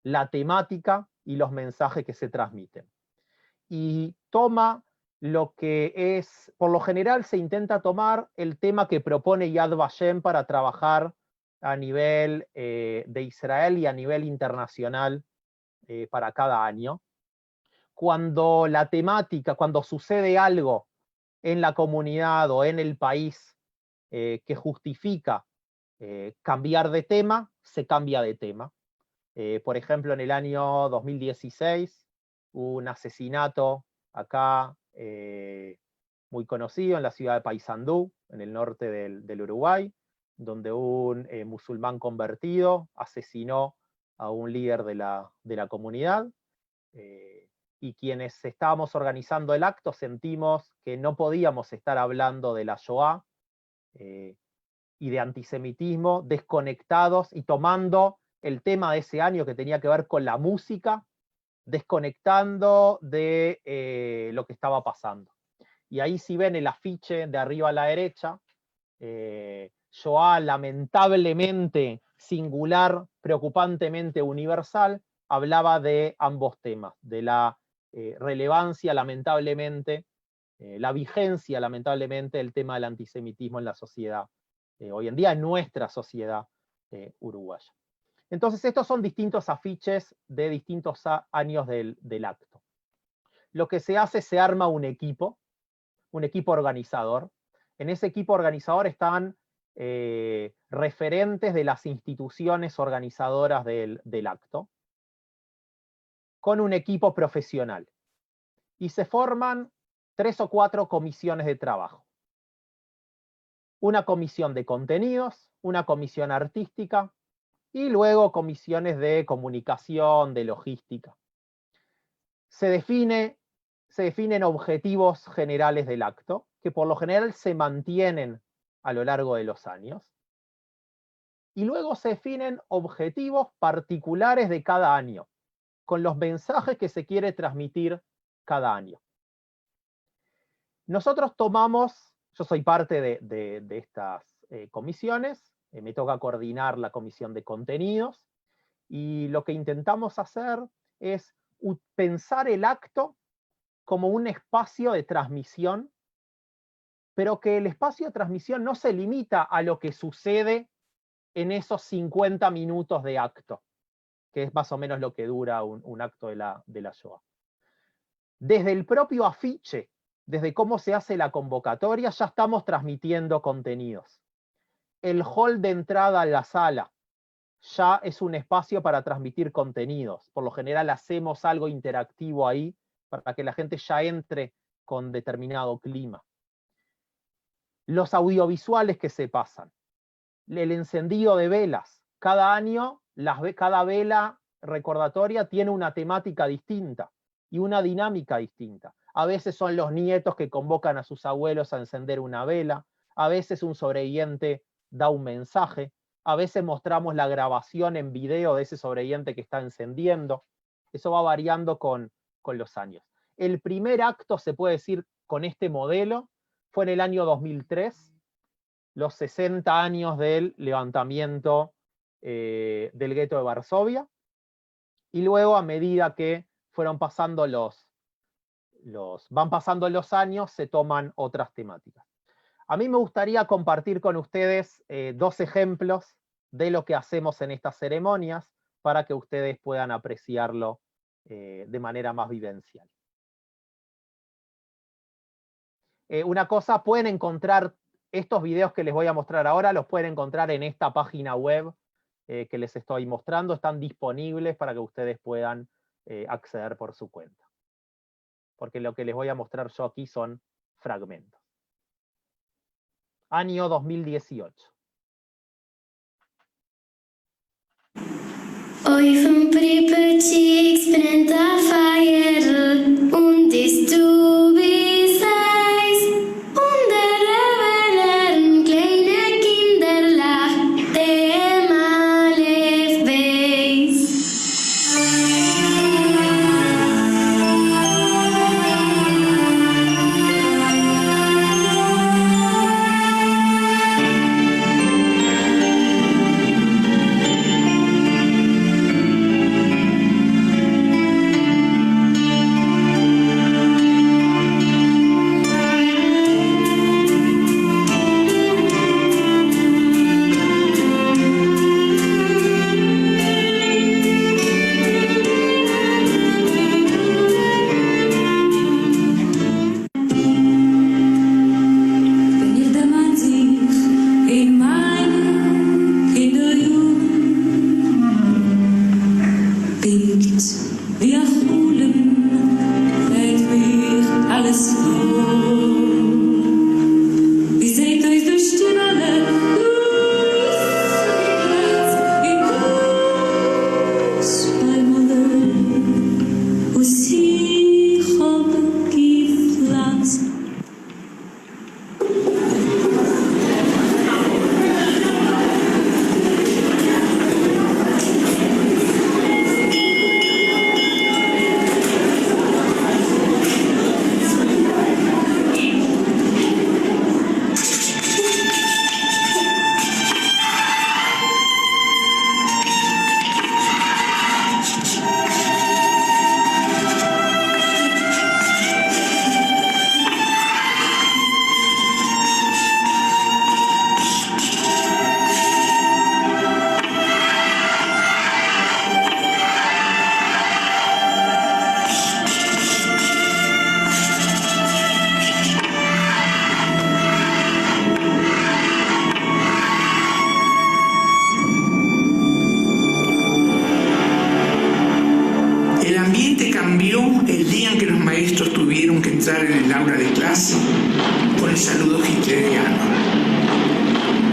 la temática y los mensajes que se transmiten. Y toma lo que es, por lo general se intenta tomar el tema que propone Yad Vashem para trabajar a nivel de Israel y a nivel internacional para cada año. Cuando la temática, cuando sucede algo en la comunidad o en el país que justifica cambiar de tema, se cambia de tema. Por ejemplo, en el año 2016 hubo un asesinato acá muy conocido en la ciudad de Paysandú, en el norte del Uruguay, donde un musulmán convertido asesinó a un líder de la comunidad, y quienes estábamos organizando el acto sentimos que no podíamos estar hablando de la Shoah y de antisemitismo desconectados y tomando el tema de ese año que tenía que ver con la música, desconectando de lo que estaba pasando. Y ahí, si ven el afiche de arriba a la derecha, Shoah lamentablemente singular, preocupantemente universal, hablaba de ambos temas, de la relevancia, lamentablemente, la vigencia, lamentablemente, del tema del antisemitismo en la sociedad, hoy en día en nuestra sociedad uruguaya. Entonces, estos son distintos afiches de distintos años del acto. Lo que se hace, se arma un equipo organizador. En ese equipo organizador están referentes de las instituciones organizadoras del acto, con un equipo profesional. Y se forman 3 o 4 comisiones de trabajo. Una comisión de contenidos, una comisión artística, y luego comisiones de comunicación, de logística. Se definen objetivos generales del acto, que por lo general se mantienen a lo largo de los años. Y luego se definen objetivos particulares de cada año, con los mensajes que se quiere transmitir cada año. Nosotros tomamos, yo soy parte de estas comisiones, me toca coordinar la comisión de contenidos, y lo que intentamos hacer es pensar el acto como un espacio de transmisión, pero que el espacio de transmisión no se limita a lo que sucede en esos 50 minutos de acto, que es más o menos lo que dura un acto de la yoga. Desde el propio afiche, desde cómo se hace la convocatoria, ya estamos transmitiendo contenidos. El hall de entrada a la sala ya es un espacio para transmitir contenidos. Por lo general hacemos algo interactivo ahí para que la gente ya entre con determinado clima. Los audiovisuales que se pasan. El encendido de velas. Cada año, cada vela recordatoria tiene una temática distinta y una dinámica distinta. A veces son los nietos que convocan a sus abuelos a encender una vela, a veces un sobreviviente da un mensaje, a veces mostramos la grabación en video de ese sobreviviente que está encendiendo. Eso va variando con los años. El primer acto, se puede decir, con este modelo, fue en el año 2003, los 60 años del levantamiento del gueto de Varsovia, y luego a medida que fueron pasando van pasando los años, se toman otras temáticas. A mí me gustaría compartir con ustedes 2 ejemplos de lo que hacemos en estas ceremonias para que ustedes puedan apreciarlo de manera más vivencial. Una cosa, pueden encontrar estos videos que les voy a mostrar ahora, los pueden encontrar en esta página web que les estoy mostrando, están disponibles para que ustedes puedan acceder por su cuenta. Porque lo que les voy a mostrar yo aquí son fragmentos. Año 2018. Oi van Pripyatchik sprint a fire und ist du bist und der Rebellen kleine Kinder lacht dem Aleph Beis.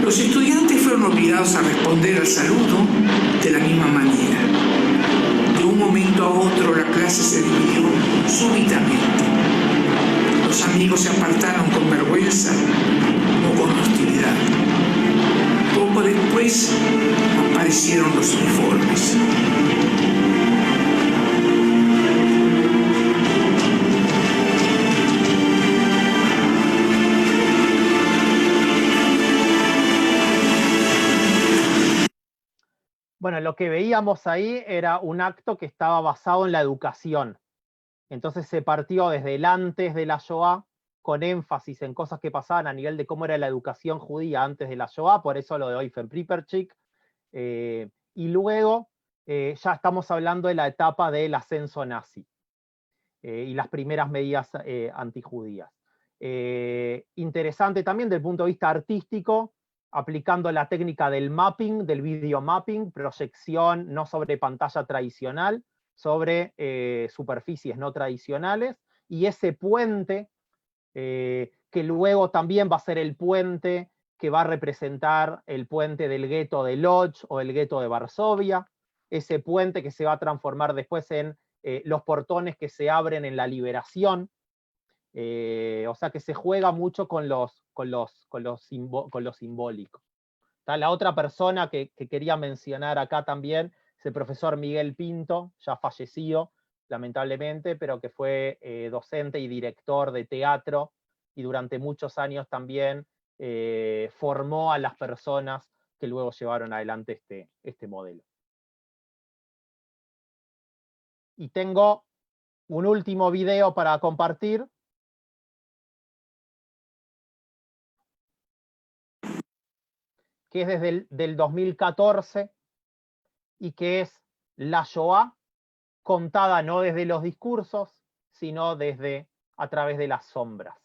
Los estudiantes fueron obligados a responder al saludo de la misma manera. De un momento a otro la clase se dividió súbitamente. Los amigos se apartaron con vergüenza o con hostilidad. tiempo después aparecieron los uniformes. Bueno, lo que veíamos ahí era un acto que estaba basado en la educación. Entonces se partió desde el antes de la Shoah, con énfasis en cosas que pasaban a nivel de cómo era la educación judía antes de la Shoah, por eso lo de Eufen-Pripperchik, y luego ya estamos hablando de la etapa del ascenso nazi, y las primeras medidas antijudías. Interesante también desde el punto de vista artístico, aplicando la técnica del mapping, del video mapping, proyección no sobre pantalla tradicional, sobre superficies no tradicionales, y ese puente, que luego también va a ser el puente que va a representar el puente del gueto de Lodz o el gueto de Varsovia, ese puente que se va a transformar después en los portones que se abren en la liberación. O sea que se juega mucho con lo simbólico. ¿Está? La otra persona que quería mencionar acá también es el profesor Miguel Pinto, ya fallecido, lamentablemente, pero que fue docente y director de teatro, y durante muchos años también formó a las personas que luego llevaron adelante este modelo. Y tengo un último video para compartir, que es desde el 2014, y que es la Shoah contada no desde los discursos, sino a través de las sombras.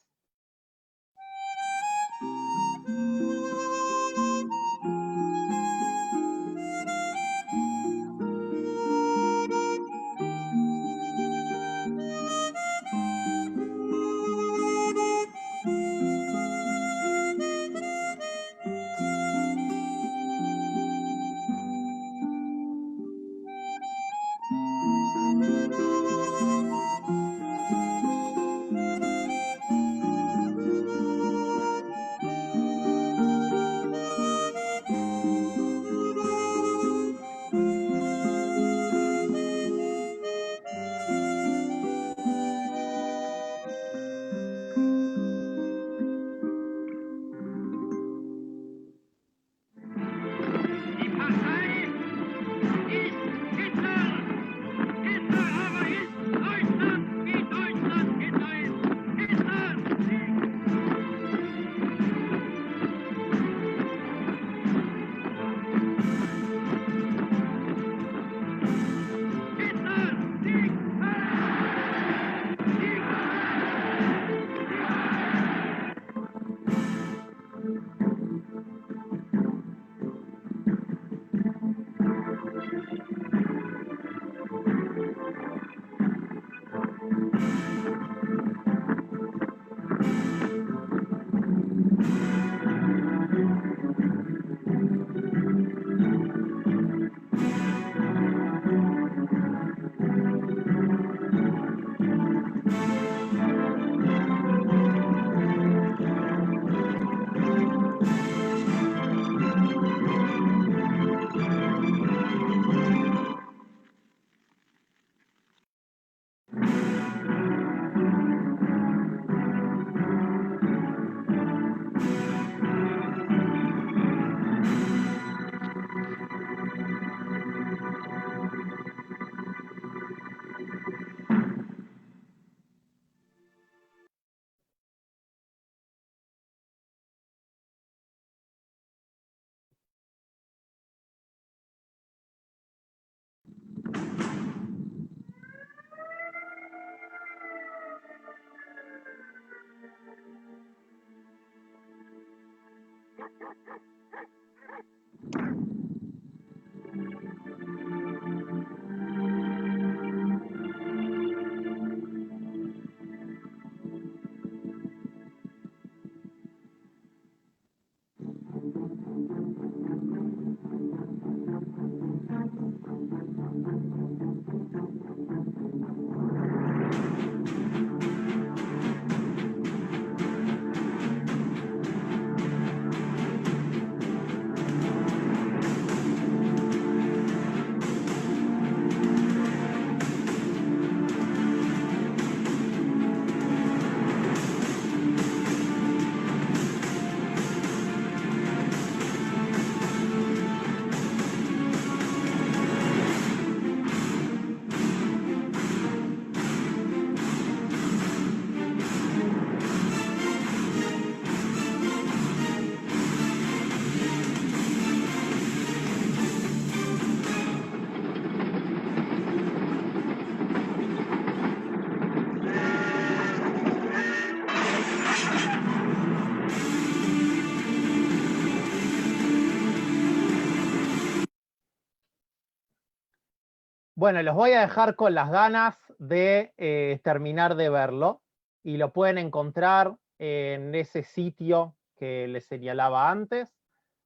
Bueno, los voy a dejar con las ganas de terminar de verlo, y lo pueden encontrar en ese sitio que les señalaba antes,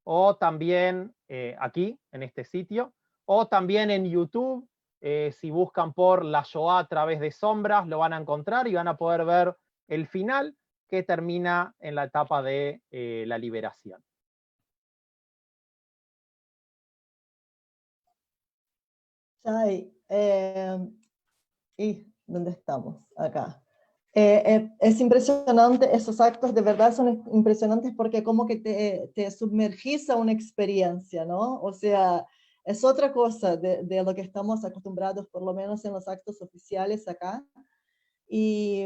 o también aquí, en este sitio, o también en YouTube. Si buscan por La Shoah a través de sombras, lo van a encontrar y van a poder ver el final, que termina en la etapa de la liberación. Shai, ¿y dónde estamos? Acá. Es impresionante, esos actos de verdad son impresionantes porque como que te sumergís a una experiencia, ¿no? O sea, es otra cosa de lo que estamos acostumbrados, por lo menos en los actos oficiales acá. Y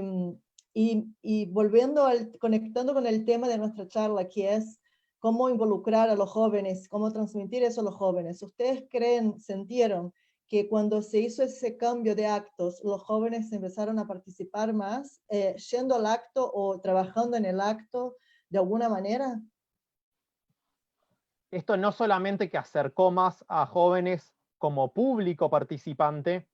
volviendo conectando con el tema de nuestra charla, que es cómo involucrar a los jóvenes, cómo transmitir eso a los jóvenes. ¿Ustedes sintieron que cuando se hizo ese cambio de actos, los jóvenes empezaron a participar más, yendo al acto o trabajando en el acto de alguna manera? Esto no solamente que acercó más a jóvenes como público participante,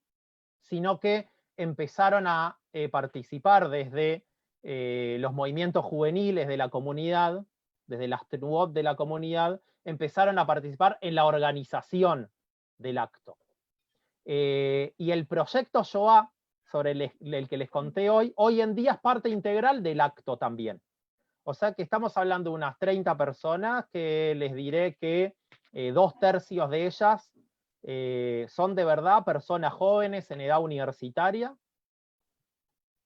sino que empezaron a participar desde los movimientos juveniles de la comunidad, desde las TNUOT de la comunidad, empezaron a participar en la organización del acto. Y el proyecto Shoah, sobre el que les conté hoy en día es parte integral del acto también. O sea que estamos hablando de unas 30 personas, que les diré que 2/3 de ellas son de verdad personas jóvenes en edad universitaria,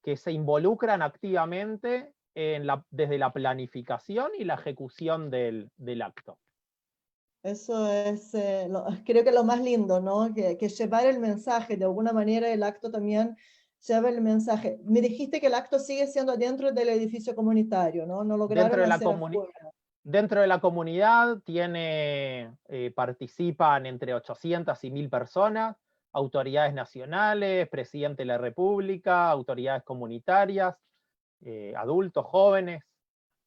que se involucran activamente desde la planificación y la ejecución del acto. Eso es, creo que lo más lindo, ¿no? Que llevar el mensaje, de alguna manera el acto también lleva el mensaje. Me dijiste que el acto sigue siendo dentro del edificio comunitario, ¿no? No lograron hacer afuera. Dentro de la comunidad participan entre 800 y 1000 personas, autoridades nacionales, presidente de la República, autoridades comunitarias, adultos, jóvenes.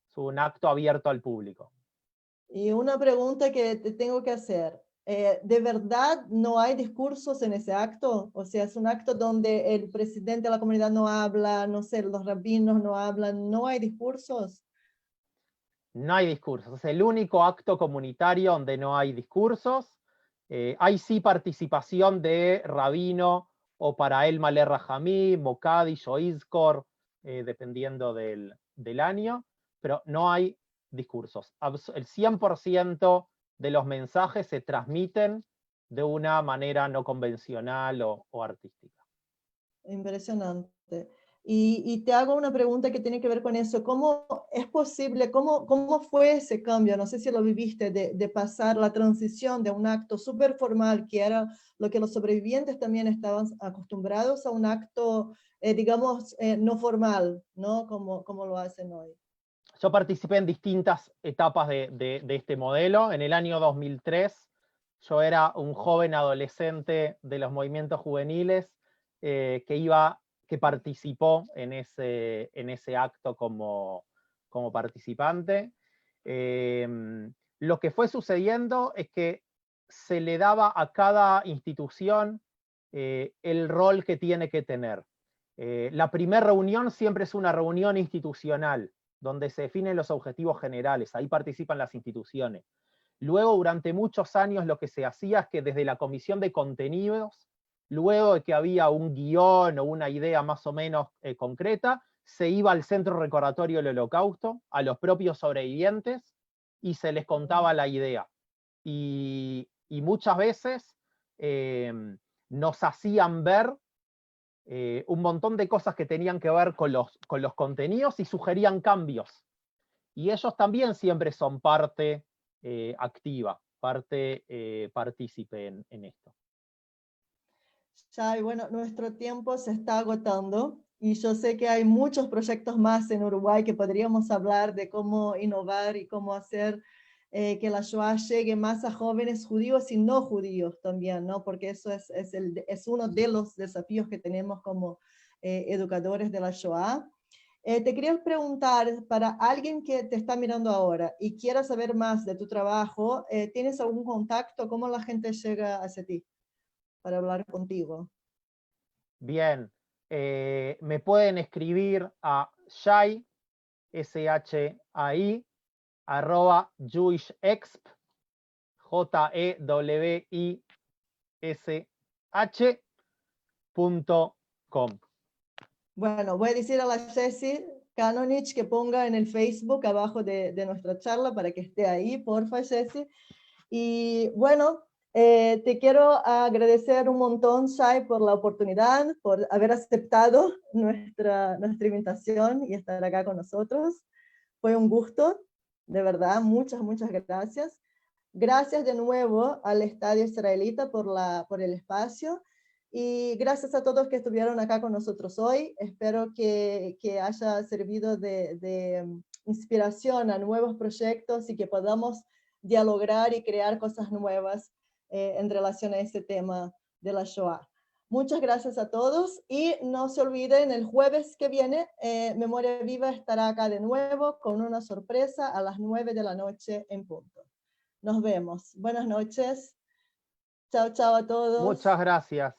Es un acto abierto al público. Y una pregunta que te tengo que hacer. ¿De verdad no hay discursos en ese acto? O sea, es un acto donde el presidente de la comunidad no habla, no sé, los rabinos no hablan, ¿no hay discursos? No hay discursos, es el único acto comunitario donde no hay discursos. Hay sí participación de rabino, o para él Malé Rajamí, Mokadish o Izkor, dependiendo del año, pero no hay discursos. El 100% de los mensajes se transmiten de una manera no convencional o artística. Impresionante. Y te hago una pregunta que tiene que ver con eso. ¿Cómo es posible, cómo fue ese cambio? No sé si lo viviste, de pasar la transición de un acto súper formal, que era lo que los sobrevivientes también estaban acostumbrados, a un acto, digamos, no formal, ¿no? Como lo hacen hoy. Yo participé en distintas etapas de este modelo. En el año 2003, yo era un joven adolescente de los movimientos juveniles que participó en ese acto como participante. Lo que fue sucediendo es que se le daba a cada institución el rol que tiene que tener. La primera reunión siempre es una reunión institucional, donde se definen los objetivos generales, ahí participan las instituciones. Luego, durante muchos años, lo que se hacía es que desde la comisión de contenidos, luego de que había un guión o una idea más o menos concreta, se iba al centro recordatorio del Holocausto, a los propios sobrevivientes, y se les contaba la idea. Y muchas veces nos hacían ver un montón de cosas que tenían que ver con los contenidos y sugerían cambios. Y ellos también siempre son parte activa, parte partícipe en esto. Shai, bueno, nuestro tiempo se está agotando y yo sé que hay muchos proyectos más en Uruguay que podríamos hablar de cómo innovar y cómo hacer que la Shoah llegue más a jóvenes judíos y no judíos también, ¿no? Porque eso es uno de los desafíos que tenemos como educadores de la Shoah. Te quería preguntar, para alguien que te está mirando ahora y quiera saber más de tu trabajo, ¿tienes algún contacto? ¿Cómo la gente llega hacia ti? para hablar contigo. Bien, me pueden escribir a Shai, SHAI, @jewishexp, JEWISH.com. Bueno, voy a decir a la Jessie Kanonich que ponga en el Facebook abajo de nuestra charla para que esté ahí, porfa, Jessie. Y bueno, te quiero agradecer un montón, Shai, por la oportunidad, por haber aceptado nuestra invitación y estar acá con nosotros. Fue un gusto, de verdad, muchas gracias. Gracias de nuevo al Estadio Israelita por el espacio. Y gracias a todos que estuvieron acá con nosotros hoy. Espero que haya servido de inspiración a nuevos proyectos y que podamos dialogar y crear cosas nuevas en relación a este tema de la Shoah. Muchas gracias a todos y no se olviden, el jueves que viene Memoria Viva estará acá de nuevo con una sorpresa a las 9 de la noche en punto. Nos vemos. Buenas noches. Chao, chao a todos. Muchas gracias.